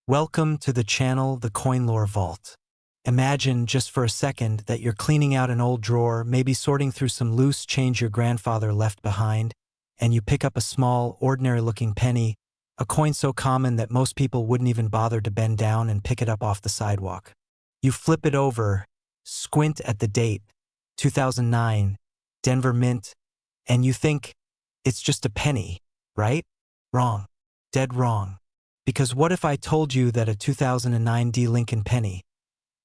Welcome to the channel, The Coin Lore Vault. Imagine, just for a second, that you're cleaning out an old drawer, maybe sorting through some loose change your grandfather left behind, and you pick up a small, ordinary-looking penny, a coin so common that most people wouldn't even bother to bend down and pick it up off the sidewalk. You flip it over, squint at the date, 2009, Denver Mint, and you think, it's just a penny, right? Wrong. Dead wrong. Because what if I told you that a 2009 D. Lincoln penny,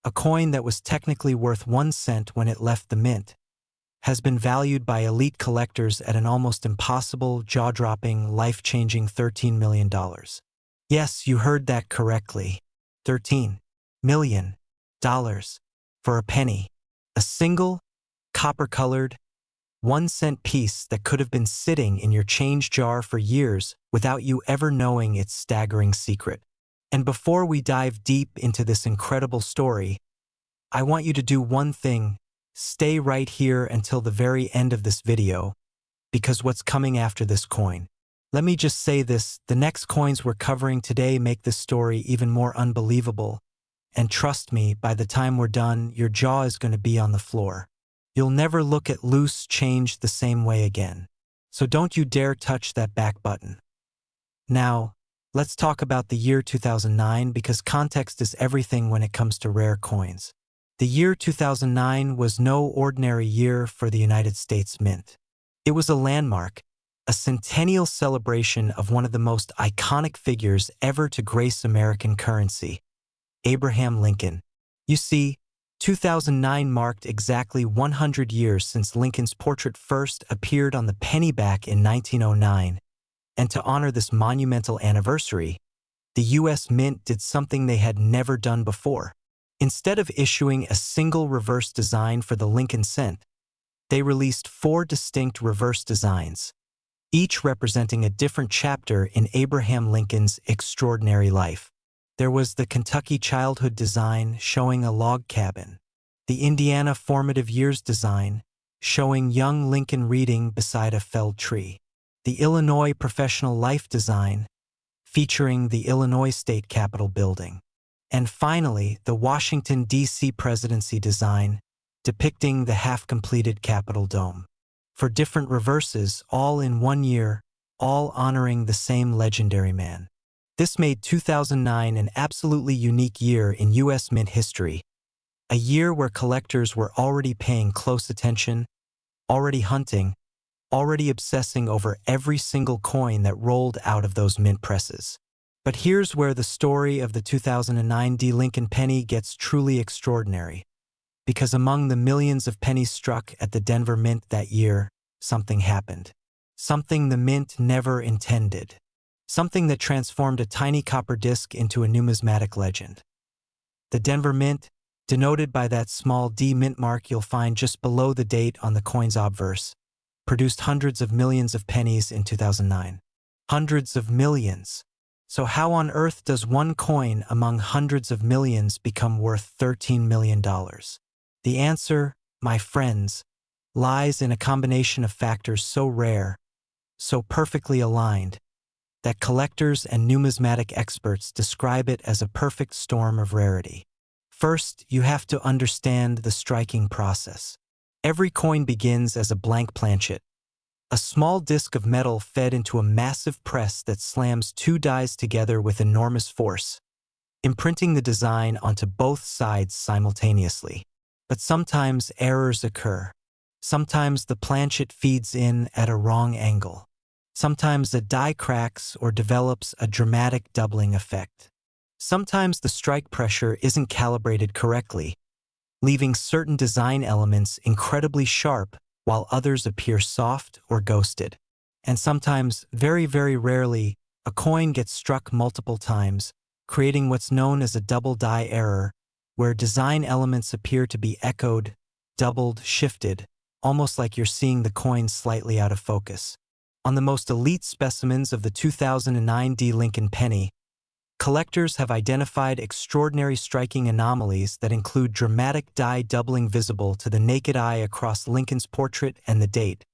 a coin that was technically worth 1 cent when it left the mint, has been valued by elite collectors at an almost impossible, jaw-dropping, life-changing $13 million? Yes, you heard that correctly. $13 million for a penny. A single, copper-colored, 1 cent piece that could have been sitting in your change jar for years without you ever knowing its staggering secret. And before we dive deep into this incredible story, I want you to do one thing: stay right here until the very end of this video, because what's coming after this coin? Let me just say this: the next coins we're covering today make this story even more unbelievable. And trust me, by the time we're done, your jaw is going to be on the floor. You'll never look at loose change the same way again. So don't you dare touch that back button. Now, let's talk about the year 2009, because context is everything when it comes to rare coins. The year 2009 was no ordinary year for the United States Mint. It was a landmark, a centennial celebration of one of the most iconic figures ever to grace American currency, Abraham Lincoln. You see, 2009 marked exactly 100 years since Lincoln's portrait first appeared on the penny back in 1909, and to honor this monumental anniversary, the U.S. Mint did something they had never done before. Instead of issuing a single reverse design for the Lincoln cent, they released 4 distinct reverse designs, each representing a different chapter in Abraham Lincoln's extraordinary life. There was the Kentucky childhood design showing a log cabin, the Indiana formative years design showing young Lincoln reading beside a felled tree, the Illinois professional life design featuring the Illinois State Capitol building, and finally the Washington, D.C. presidency design depicting the half-completed Capitol dome. 4 different reverses, all in 1 year, all honoring the same legendary man. This made 2009 an absolutely unique year in U.S. Mint history, a year where collectors were already paying close attention, already hunting, already obsessing over every single coin that rolled out of those mint presses. But here's where the story of the 2009 D. Lincoln penny gets truly extraordinary, because among the millions of pennies struck at the Denver Mint that year, something happened. Something the Mint never intended. Something that transformed a tiny copper disc into a numismatic legend. The Denver Mint, denoted by that small D mint mark you'll find just below the date on the coin's obverse, produced hundreds of millions of pennies in 2009. Hundreds of millions. So how on earth does one coin among hundreds of millions become worth $13 million? The answer, my friends, lies in a combination of factors so rare, so perfectly aligned, that collectors and numismatic experts describe it as a perfect storm of rarity. First, you have to understand the striking process. Every coin begins as a blank planchet, a small disc of metal fed into a massive press that slams 2 dies together with enormous force, imprinting the design onto both sides simultaneously. But sometimes errors occur. Sometimes the planchet feeds in at a wrong angle. Sometimes the die cracks or develops a dramatic doubling effect. Sometimes the strike pressure isn't calibrated correctly, leaving certain design elements incredibly sharp while others appear soft or ghosted. And sometimes, very, very rarely, a coin gets struck multiple times, creating what's known as a double die error, where design elements appear to be echoed, doubled, shifted, almost like you're seeing the coin slightly out of focus. On the most elite specimens of the 2009 D. Lincoln penny, collectors have identified extraordinary striking anomalies that include dramatic die doubling visible to the naked eye across Lincoln's portrait and the date,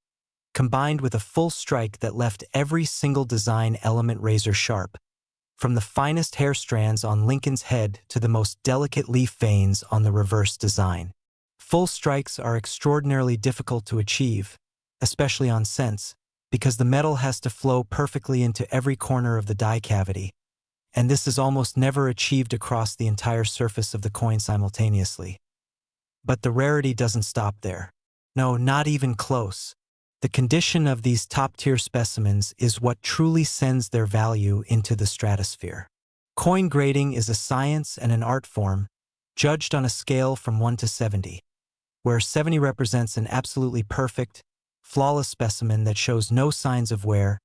combined with a full strike that left every single design element razor sharp, from the finest hair strands on Lincoln's head to the most delicate leaf veins on the reverse design. Full strikes are extraordinarily difficult to achieve, especially on cents, because the metal has to flow perfectly into every corner of the die cavity, and this is almost never achieved across the entire surface of the coin simultaneously. But the rarity doesn't stop there. No, not even close. The condition of these top-tier specimens is what truly sends their value into the stratosphere. Coin grading is a science and an art form, judged on a scale from 1 to 70, where 70 represents an absolutely perfect, flawless specimen that shows no signs of wear,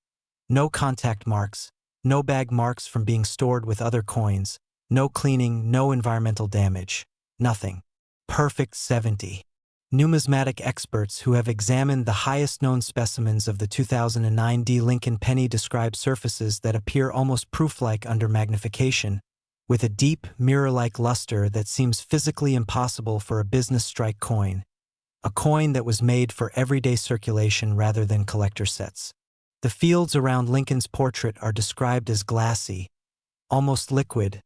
no contact marks, no bag marks from being stored with other coins, no cleaning, no environmental damage, nothing. Perfect 70. Numismatic experts who have examined the highest known specimens of the 2009 D. Lincoln penny describe surfaces that appear almost proof-like under magnification, with a deep, mirror-like luster that seems physically impossible for a business strike coin, a coin that was made for everyday circulation rather than collector sets. The fields around Lincoln's portrait are described as glassy, almost liquid,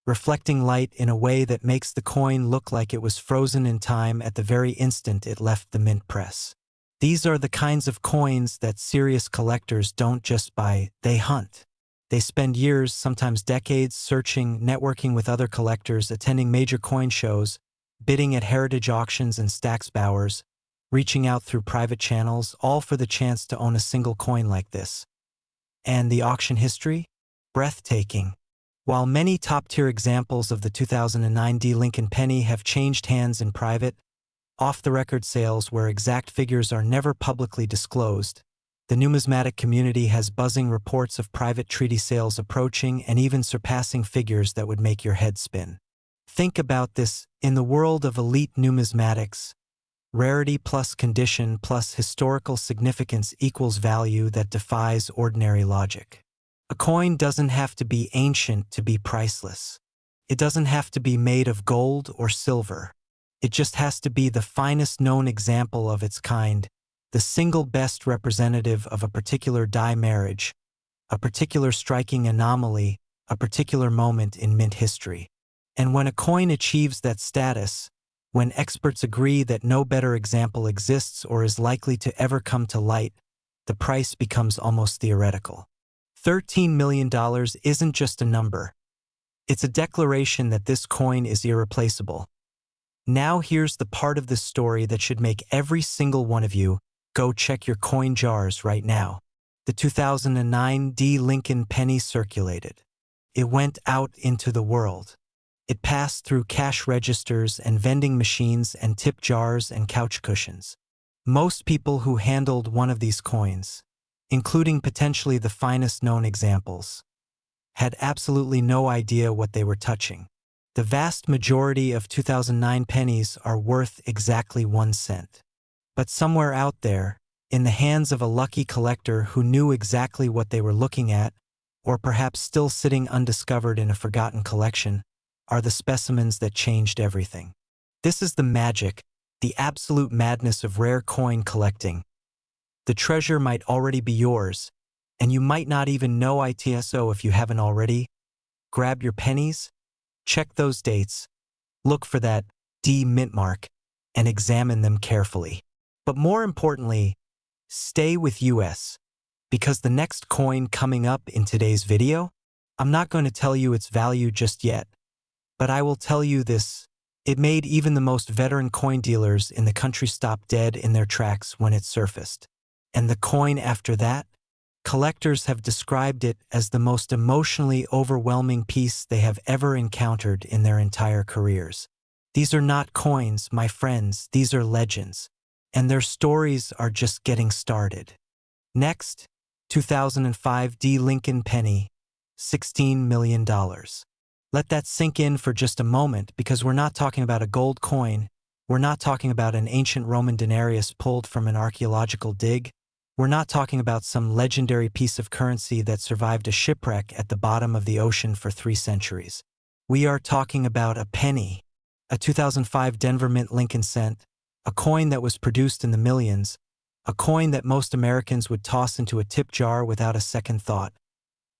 reflecting light in a way that makes the coin look like it was frozen in time at the very instant it left the mint press. These are the kinds of coins that serious collectors don't just buy, they hunt. They spend years, sometimes decades, searching, networking with other collectors, attending major coin shows, bidding at heritage auctions and stacks bowers, reaching out through private channels, all for the chance to own a single coin like this. And the auction history? Breathtaking. While many top-tier examples of the 2009 D. Lincoln penny have changed hands in private, off-the-record sales where exact figures are never publicly disclosed, the numismatic community has buzzing reports of private treaty sales approaching and even surpassing figures that would make your head spin. Think about this: in the world of elite numismatics, rarity plus condition plus historical significance equals value that defies ordinary logic. A coin doesn't have to be ancient to be priceless. It doesn't have to be made of gold or silver. It just has to be the finest known example of its kind, the single best representative of a particular die marriage, a particular striking anomaly, a particular moment in mint history. And when a coin achieves that status, when experts agree that no better example exists or is likely to ever come to light, the price becomes almost theoretical. $13 million isn't just a number. It's a declaration that this coin is irreplaceable. Now here's the part of this story that should make every single one of you go check your coin jars right now. The 2009 D. Lincoln penny circulated. It went out into the world. It passed through cash registers and vending machines and tip jars and couch cushions. Most people who handled one of these coins, including potentially the finest known examples, had absolutely no idea what they were touching. The vast majority of 2009 pennies are worth exactly 1 cent. But somewhere out there, in the hands of a lucky collector who knew exactly what they were looking at, or perhaps still sitting undiscovered in a forgotten collection, are the specimens that changed everything. This is the magic, the absolute madness of rare coin collecting. The treasure might already be yours, and you might not even know it, so if you haven't already, grab your pennies, check those dates, look for that D mint mark, and examine them carefully. But more importantly, stay with us, because the next coin coming up in today's video, I'm not going to tell you its value just yet, but I will tell you this: it made even the most veteran coin dealers in the country stop dead in their tracks when it surfaced. And the coin after that? Collectors have described it as the most emotionally overwhelming piece they have ever encountered in their entire careers. These are not coins, my friends, these are legends. And their stories are just getting started. Next, 2005 D. Lincoln penny, $16 million. Let that sink in for just a moment, because we're not talking about a gold coin, we're not talking about an ancient Roman denarius pulled from an archaeological dig, we're not talking about some legendary piece of currency that survived a shipwreck at the bottom of the ocean for 3 centuries. We are talking about a penny, a 2005 Denver Mint Lincoln cent, a coin that was produced in the millions, a coin that most Americans would toss into a tip jar without a second thought,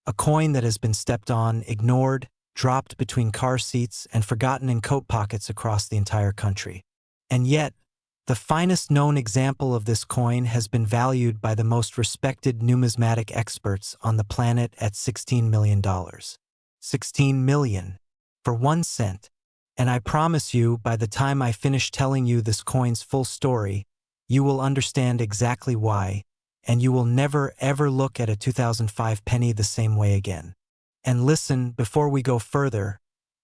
a coin that has been stepped on, ignored, dropped between car seats, and forgotten in coat pockets across the entire country. And yet, the finest known example of this coin has been valued by the most respected numismatic experts on the planet at $16 million. $16 million for 1 cent. And I promise you, by the time I finish telling you this coin's full story, you will understand exactly why, and you will never ever look at a 2005 penny the same way again. And listen, before we go further,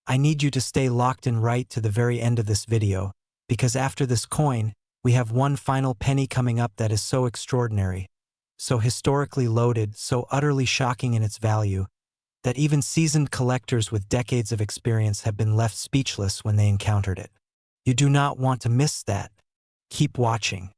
I need you to stay locked in right to the very end of this video, because after this coin, we have one final penny coming up that is so extraordinary, so historically loaded, so utterly shocking in its value, that even seasoned collectors with decades of experience have been left speechless when they encountered it. You do not want to miss that. Keep watching.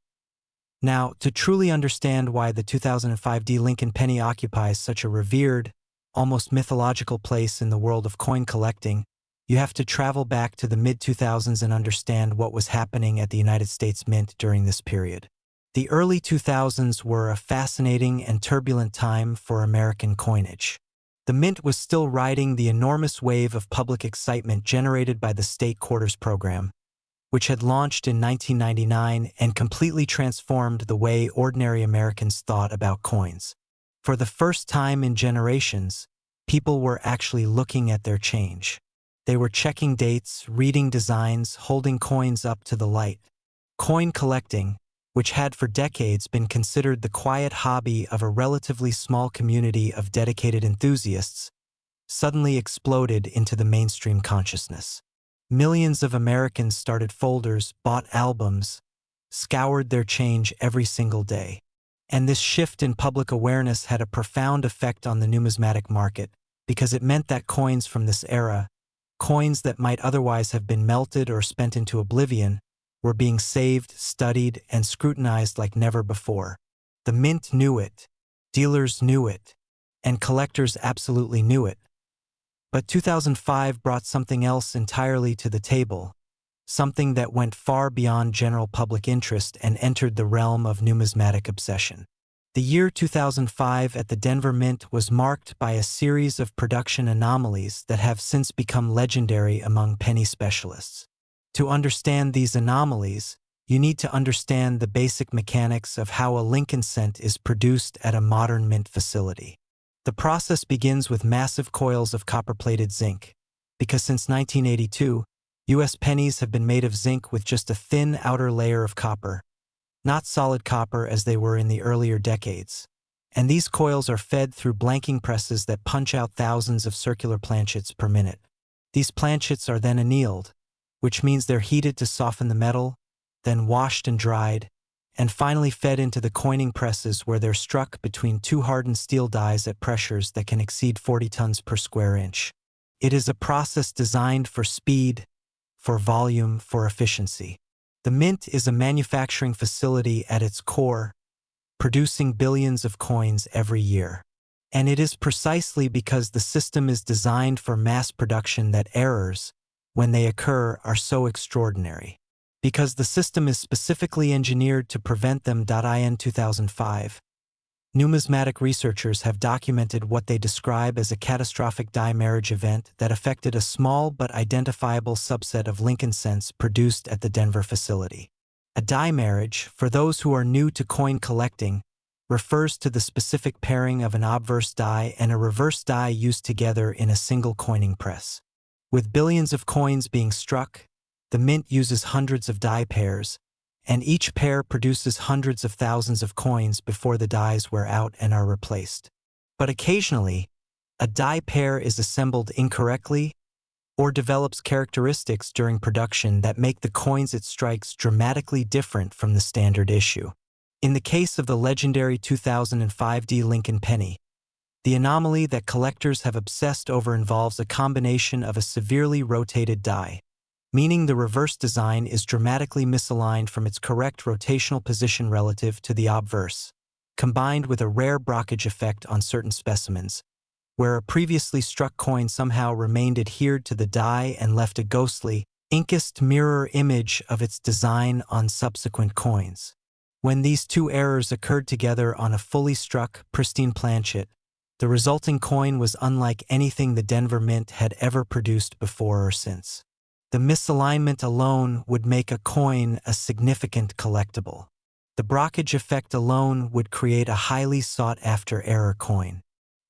Now, to truly understand why the 2005 Lincoln penny occupies such a revered, almost mythological place in the world of coin collecting, you have to travel back to the mid-2000s and understand what was happening at the United States Mint during this period. The early 2000s were a fascinating and turbulent time for American coinage. The Mint was still riding the enormous wave of public excitement generated by the State Quarters program, which had launched in 1999 and completely transformed the way ordinary Americans thought about coins. For the first time in generations, people were actually looking at their change. They were checking dates, reading designs, holding coins up to the light. Coin collecting, which had for decades been considered the quiet hobby of a relatively small community of dedicated enthusiasts, suddenly exploded into the mainstream consciousness. Millions of Americans started folders, bought albums, scoured their change every single day. And this shift in public awareness had a profound effect on the numismatic market, because it meant that coins from this era, coins that might otherwise have been melted or spent into oblivion, were being saved, studied, and scrutinized like never before. The Mint knew it, dealers knew it, and collectors absolutely knew it. But 2005 brought something else entirely to the table, something that went far beyond general public interest and entered the realm of numismatic obsession. The year 2005 at the Denver Mint was marked by a series of production anomalies that have since become legendary among penny specialists. To understand these anomalies, you need to understand the basic mechanics of how a Lincoln cent is produced at a modern mint facility. The process begins with massive coils of copper-plated zinc, because since 1982, U.S. pennies have been made of zinc with just a thin outer layer of copper, not solid copper as they were in the earlier decades. And these coils are fed through blanking presses that punch out thousands of circular planchets per minute. These planchets are then annealed, which means they're heated to soften the metal, then washed and dried, and finally fed into the coining presses where they're struck between two hardened steel dies at pressures that can exceed 40 tons per square inch. It is a process designed for speed, for volume, for efficiency. The Mint is a manufacturing facility at its core, producing billions of coins every year. And it is precisely because the system is designed for mass production that errors, when they occur, are so extraordinary. Because the system is specifically engineered to prevent them. In 2005, numismatic researchers have documented what they describe as a catastrophic die marriage event that affected a small but identifiable subset of Lincoln cents produced at the Denver facility. A die marriage, for those who are new to coin collecting, refers to the specific pairing of an obverse die and a reverse die used together in a single coining press. With billions of coins being struck, the Mint uses hundreds of die pairs, and each pair produces hundreds of thousands of coins before the dies wear out and are replaced. But occasionally, a die pair is assembled incorrectly or develops characteristics during production that make the coins it strikes dramatically different from the standard issue. In the case of the legendary 2005 Lincoln penny, the anomaly that collectors have obsessed over involves a combination of a severely rotated die, meaning the reverse design is dramatically misaligned from its correct rotational position relative to the obverse, combined with a rare blockage effect on certain specimens, where a previously struck coin somehow remained adhered to the die and left a ghostly, inkest mirror image of its design on subsequent coins. When these two errors occurred together on a fully struck, pristine planchet, The resulting coin was unlike anything the Denver Mint had ever produced before or since. The misalignment alone would make a coin a significant collectible. The Brockage effect alone would create a highly sought-after error coin.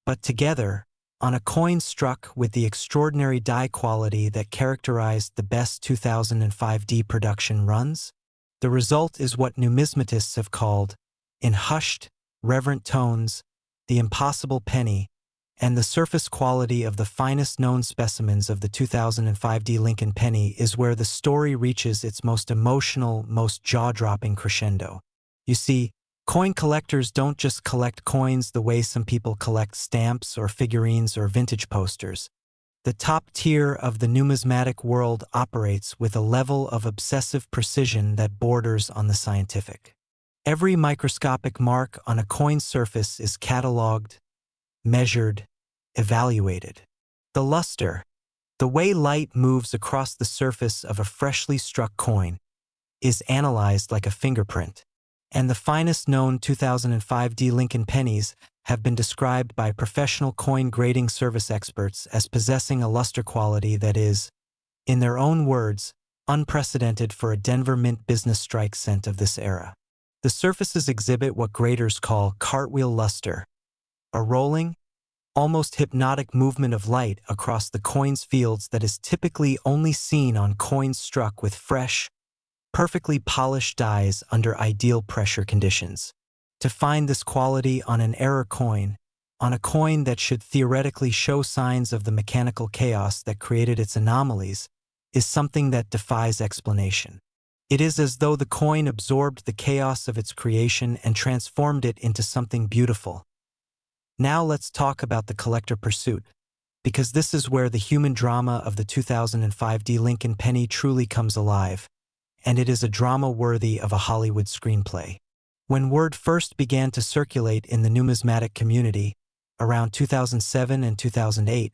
But together, on a coin struck with the extraordinary die quality that characterized the best 2005D production runs, the result is what numismatists have called, in hushed, reverent tones, the impossible penny, and the surface quality of the finest known specimens of the 2005D Lincoln penny is where the story reaches its most emotional, most jaw-dropping crescendo. You see, coin collectors don't just collect coins the way some people collect stamps or figurines or vintage posters. The top tier of the numismatic world operates with a level of obsessive precision that borders on the scientific. Every microscopic mark on a coin surface is catalogued, measured, evaluated. The luster, the way light moves across the surface of a freshly struck coin, is analyzed like a fingerprint. And the finest known 2005D Lincoln pennies have been described by professional coin grading service experts as possessing a luster quality that is, in their own words, unprecedented for a Denver Mint business strike cent of this era. The surfaces exhibit what graders call cartwheel luster, a rolling, almost hypnotic movement of light across the coin's fields that is typically only seen on coins struck with fresh, perfectly polished dies under ideal pressure conditions. To find this quality on an error coin, on a coin that should theoretically show signs of the mechanical chaos that created its anomalies, is something that defies explanation. It is as though the coin absorbed the chaos of its creation and transformed it into something beautiful. Now let's talk about the collector pursuit, because this is where the human drama of the 2005D Lincoln penny truly comes alive, and it is a drama worthy of a Hollywood screenplay. When word first began to circulate in the numismatic community, around 2007 and 2008,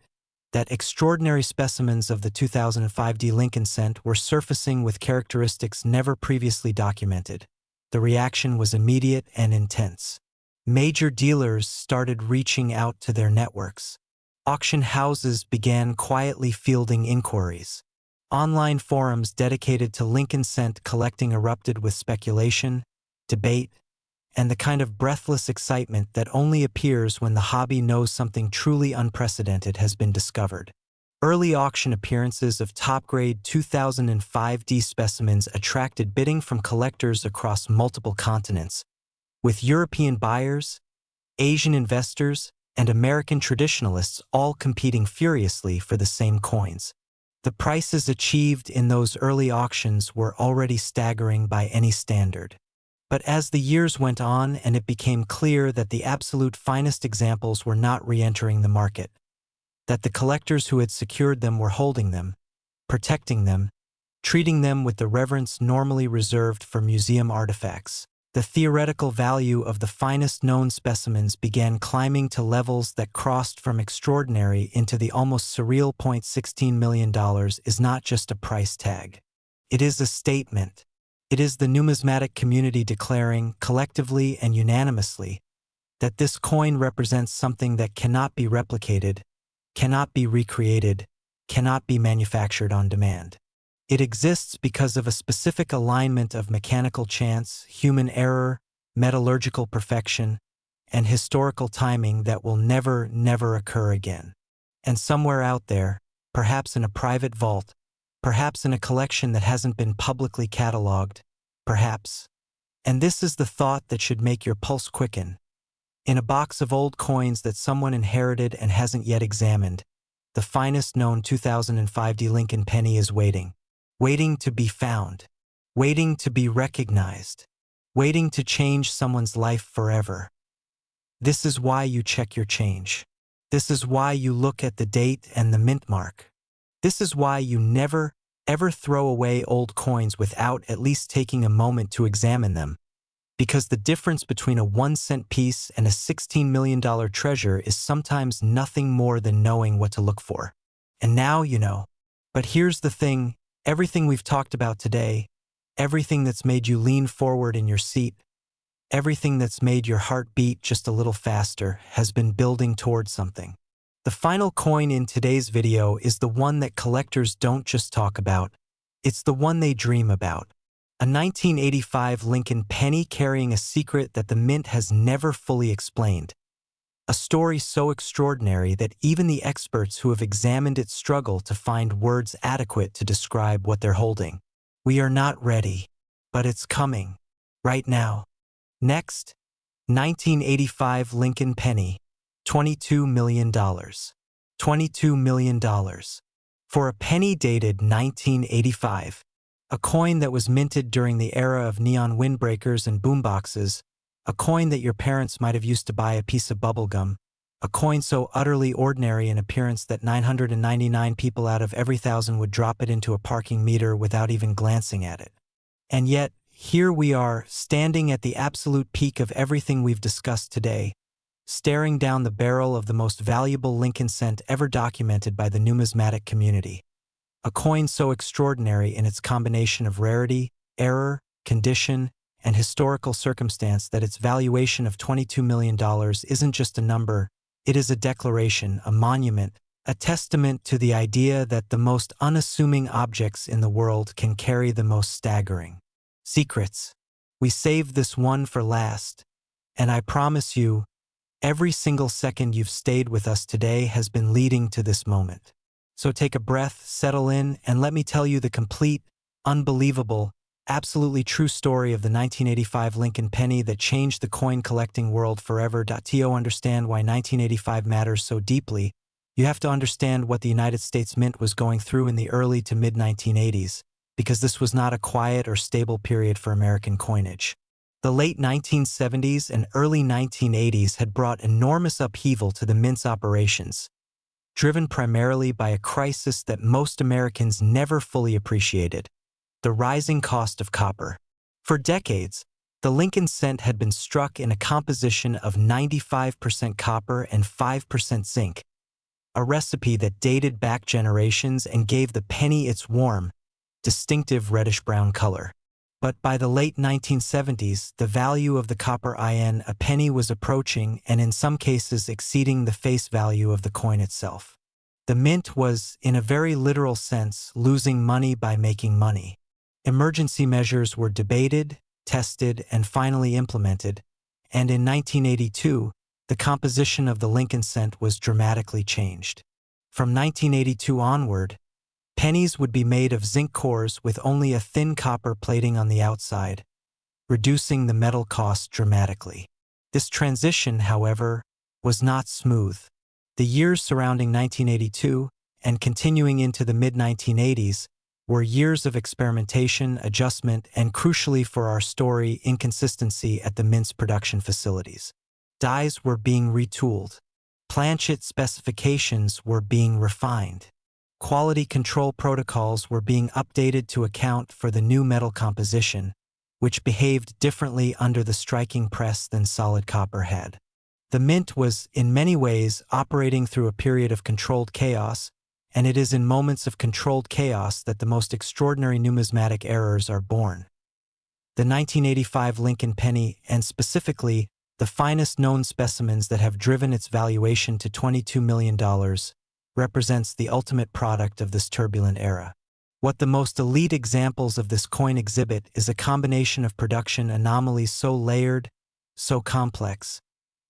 that extraordinary specimens of the 2005D Lincoln cent were surfacing with characteristics never previously documented, the reaction was immediate and intense. Major dealers started reaching out to their networks. Auction houses began quietly fielding inquiries. Online forums dedicated to Lincoln cent collecting erupted with speculation, debate, and the kind of breathless excitement that only appears when the hobby knows something truly unprecedented has been discovered. Early auction appearances of top-grade 2005D specimens attracted bidding from collectors across multiple continents, with European buyers, Asian investors, and American traditionalists all competing furiously for the same coins. The prices achieved in those early auctions were already staggering by any standard. But as the years went on and it became clear that the absolute finest examples were not re-entering the market, that the collectors who had secured them were holding them, protecting them, treating them with the reverence normally reserved for museum artifacts, the theoretical value of the finest known specimens began climbing to levels that crossed from extraordinary into the almost surreal $16 million is not just a price tag. It is a statement. It is the numismatic community declaring, collectively and unanimously, that this coin represents something that cannot be replicated, cannot be recreated, cannot be manufactured on demand. It exists because of a specific alignment of mechanical chance, human error, metallurgical perfection, and historical timing that will never occur again. And somewhere out there, perhaps in a private vault, perhaps in a collection that hasn't been publicly cataloged, perhaps. And this is the thought that should make your pulse quicken. In a box of old coins that someone inherited and hasn't yet examined, the finest known 2005D Lincoln penny is waiting to be found, waiting to be recognized, waiting to change someone's life forever. This is why you check your change. This is why you look at the date and the mint mark. This is why you never, ever throw away old coins without at least taking a moment to examine them. Because the difference between a 1-cent piece and a $16 million treasure is sometimes nothing more than knowing what to look for. And now you know. But here's the thing, everything we've talked about today, everything that's made you lean forward in your seat, everything that's made your heart beat just a little faster has been building towards something. The final coin in today's video is the one that collectors don't just talk about, it's the one they dream about. A 1985 Lincoln penny carrying a secret that the mint has never fully explained. A story so extraordinary that even the experts who have examined it struggle to find words adequate to describe what they're holding. We are not ready, but it's coming. Right now. Next, 1985 Lincoln penny, $22 million. $22 million. For a penny dated 1985, a coin that was minted during the era of neon windbreakers and boomboxes, a coin that your parents might have used to buy a piece of bubblegum, a coin so utterly ordinary in appearance that 999 people out of every 1,000 would drop it into a parking meter without even glancing at it. And yet, here we are, standing at the absolute peak of everything we've discussed today, staring down the barrel of the most valuable Lincoln cent ever documented by the numismatic community. A coin so extraordinary in its combination of rarity, error, condition, and historical circumstance that its valuation of $22 million isn't just a number, it is a declaration, a monument, a testament to the idea that the most unassuming objects in the world can carry the most staggering secrets. We saved this one for last, and I promise you, every single second you've stayed with us today has been leading to this moment. So take a breath, settle in, and let me tell you the complete, unbelievable, absolutely true story of the 1985 Lincoln penny that changed the coin collecting world forever. To understand why 1985 matters so deeply, you have to understand what the United States Mint was going through in the early to mid-1980s, because this was not a quiet or stable period for American coinage. The late 1970s and early 1980s had brought enormous upheaval to the mint's operations, driven primarily by a crisis that most Americans never fully appreciated: the rising cost of copper. For decades, the Lincoln cent had been struck in a composition of 95% copper and 5% zinc, a recipe that dated back generations and gave the penny its warm, distinctive reddish-brown color. But by the late 1970s, the value of the copper in a penny was approaching and in some cases exceeding the face value of the coin itself. The mint was, in a very literal sense, losing money by making money. Emergency measures were debated, tested, and finally implemented, and in 1982, the composition of the Lincoln cent was dramatically changed. From 1982 onward, pennies would be made of zinc cores with only a thin copper plating on the outside, reducing the metal cost dramatically. This transition, however, was not smooth. The years surrounding 1982 and continuing into the mid-1980s were years of experimentation, adjustment, and crucially for our story, inconsistency at the mint's production facilities. Dies were being retooled. Planchet specifications were being refined. Quality control protocols were being updated to account for the new metal composition, which behaved differently under the striking press than solid copper had. The mint was, in many ways, operating through a period of controlled chaos, and it is in moments of controlled chaos that the most extraordinary numismatic errors are born. The 1985 Lincoln penny, and specifically, the finest known specimens that have driven its valuation to $22 million, represents the ultimate product of this turbulent era. What the most elite examples of this coin exhibit is a combination of production anomalies so layered, so complex,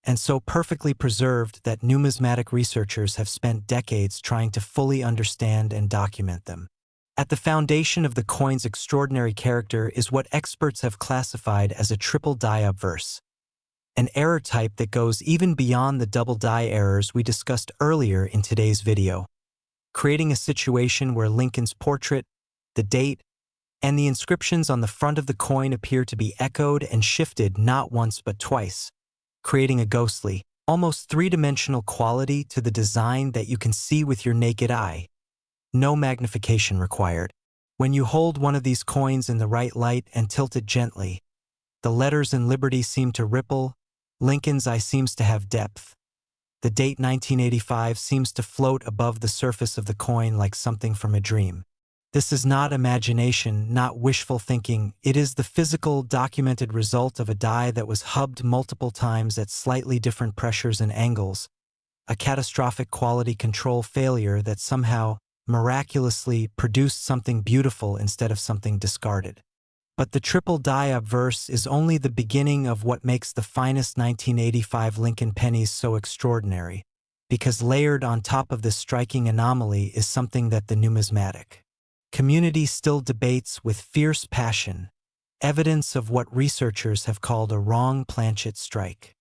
and so perfectly preserved that numismatic researchers have spent decades trying to fully understand and document them. At the foundation of the coin's extraordinary character is what experts have classified as a triple die obverse, an error type that goes even beyond the double die errors we discussed earlier in today's video, creating a situation where Lincoln's portrait, the date, and the inscriptions on the front of the coin appear to be echoed and shifted not once but twice, creating a ghostly, almost three-dimensional quality to the design that you can see with your naked eye. No magnification required. When you hold one of these coins in the right light and tilt it gently, the letters in Liberty seem to ripple, Lincoln's eye seems to have depth. The date 1985 seems to float above the surface of the coin like something from a dream. This is not imagination, not wishful thinking. It is the physical, documented result of a die that was hubbed multiple times at slightly different pressures and angles, a catastrophic quality control failure that somehow, miraculously, produced something beautiful instead of something discarded. But the triple die obverse is only the beginning of what makes the finest 1985 Lincoln pennies so extraordinary, because layered on top of this striking anomaly is something that the numismatic community still debates with fierce passion, evidence of what researchers have called a wrong planchet strike.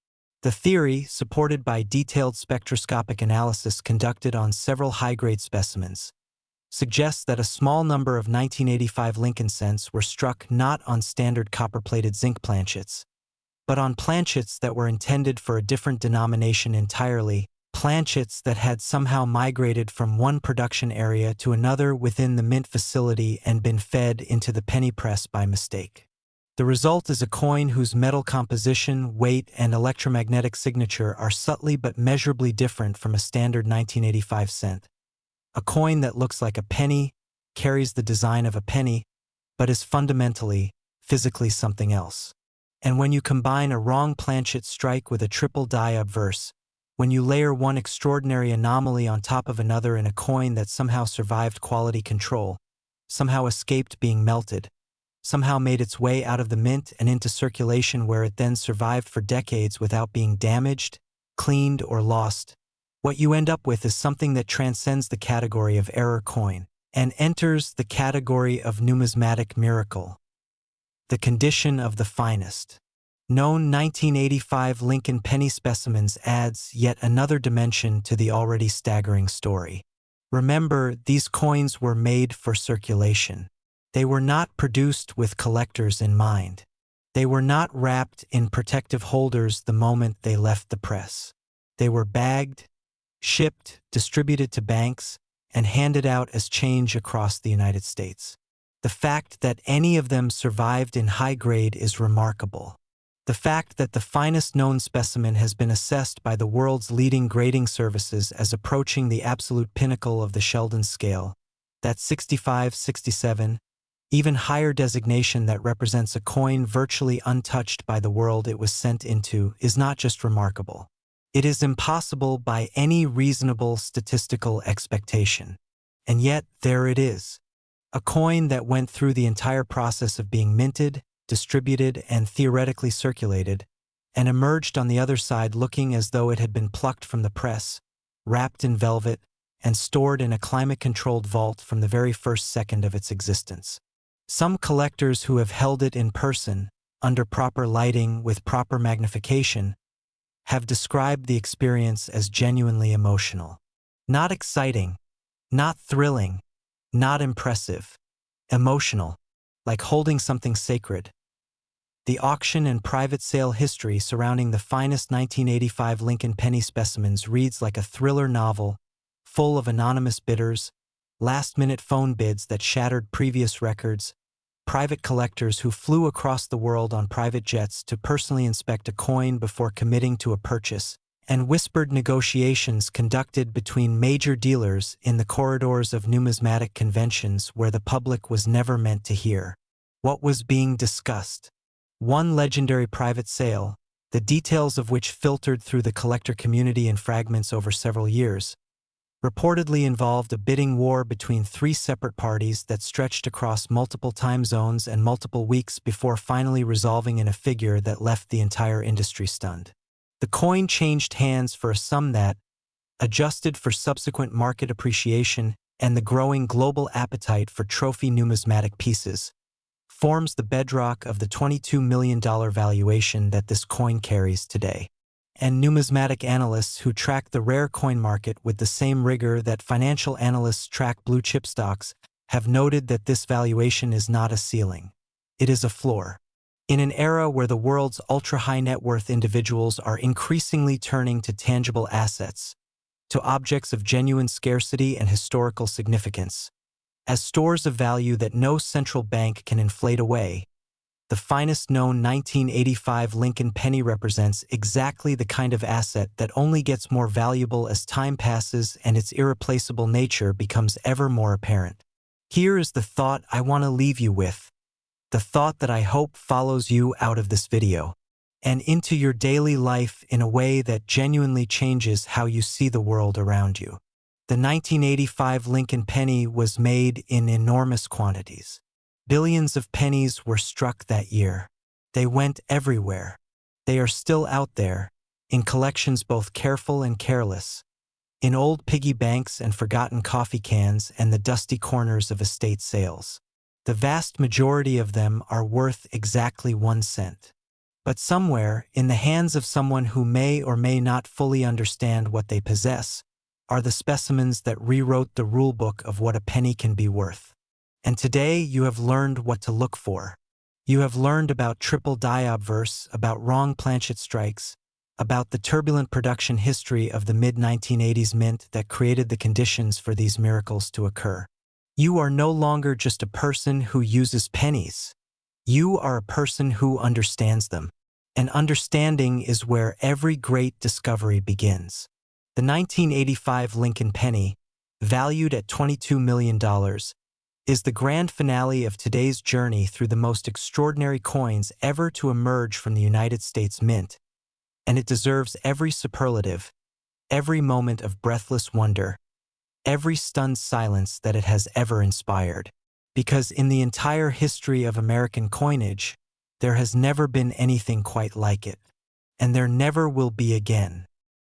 The theory, supported by detailed spectroscopic analysis conducted on several high-grade specimens, suggests that a small number of 1985 Lincoln cents were struck not on standard copper-plated zinc planchets, but on planchets that were intended for a different denomination entirely, planchets that had somehow migrated from one production area to another within the mint facility and been fed into the penny press by mistake. The result is a coin whose metal composition, weight, and electromagnetic signature are subtly but measurably different from a standard 1985 cent. A coin that looks like a penny, carries the design of a penny, but is fundamentally, physically something else. And when you combine a wrong planchet strike with a triple die obverse, when you layer one extraordinary anomaly on top of another in a coin that somehow survived quality control, somehow escaped being melted, somehow made its way out of the mint and into circulation where it then survived for decades without being damaged, cleaned, or lost, what you end up with is something that transcends the category of error coin and enters the category of numismatic miracle, the condition of the finest. Known 1985 Lincoln penny specimens adds yet another dimension to the already staggering story. Remember, these coins were made for circulation. They were not produced with collectors in mind. They were not wrapped in protective holders the moment they left the press. They were bagged, shipped, distributed to banks, and handed out as change across the United States. The fact that any of them survived in high grade is remarkable. The fact that the finest known specimen has been assessed by the world's leading grading services as approaching the absolute pinnacle of the Sheldon scale, that 65-67, even higher designation that represents a coin virtually untouched by the world it was sent into, is not just remarkable. It is impossible by any reasonable statistical expectation. And yet, there it is. A coin that went through the entire process of being minted, distributed, and theoretically circulated, and emerged on the other side looking as though it had been plucked from the press, wrapped in velvet, and stored in a climate-controlled vault from the very first second of its existence. Some collectors who have held it in person, under proper lighting with proper magnification, have described the experience as genuinely emotional. Not exciting, not thrilling, not impressive. Emotional, like holding something sacred. The auction and private sale history surrounding the finest 1985 Lincoln penny specimens reads like a thriller novel, full of anonymous bidders, last-minute phone bids that shattered previous records, private collectors who flew across the world on private jets to personally inspect a coin before committing to a purchase, and whispered negotiations conducted between major dealers in the corridors of numismatic conventions where the public was never meant to hear what was being discussed. One legendary private sale, the details of which filtered through the collector community in fragments over several years, reportedly involved a bidding war between three separate parties that stretched across multiple time zones and multiple weeks before finally resolving in a figure that left the entire industry stunned. The coin changed hands for a sum that, adjusted for subsequent market appreciation and the growing global appetite for trophy numismatic pieces, forms the bedrock of the $22 million valuation that this coin carries today. And numismatic analysts who track the rare coin market with the same rigor that financial analysts track blue-chip stocks have noted that this valuation is not a ceiling. It is a floor. In an era where the world's ultra-high net worth individuals are increasingly turning to tangible assets, to objects of genuine scarcity and historical significance, as stores of value that no central bank can inflate away, the finest known 1985 Lincoln penny represents exactly the kind of asset that only gets more valuable as time passes and its irreplaceable nature becomes ever more apparent. Here is the thought I want to leave you with, the thought that I hope follows you out of this video and into your daily life in a way that genuinely changes how you see the world around you. The 1985 Lincoln penny was made in enormous quantities. Billions of pennies were struck that year. They went everywhere. They are still out there, in collections both careful and careless, in old piggy banks and forgotten coffee cans and the dusty corners of estate sales. The vast majority of them are worth exactly 1 cent. But somewhere, in the hands of someone who may or may not fully understand what they possess, are the specimens that rewrote the rulebook of what a penny can be worth. And today you have learned what to look for. You have learned about triple die obverse, about wrong planchet strikes, about the turbulent production history of the mid-1980s mint that created the conditions for these miracles to occur. You are no longer just a person who uses pennies. You are a person who understands them. And understanding is where every great discovery begins. The 1985 Lincoln penny, valued at $22 million, is the grand finale of today's journey through the most extraordinary coins ever to emerge from the United States Mint, and it deserves every superlative, every moment of breathless wonder, every stunned silence that it has ever inspired. Because in the entire history of American coinage, there has never been anything quite like it, and there never will be again.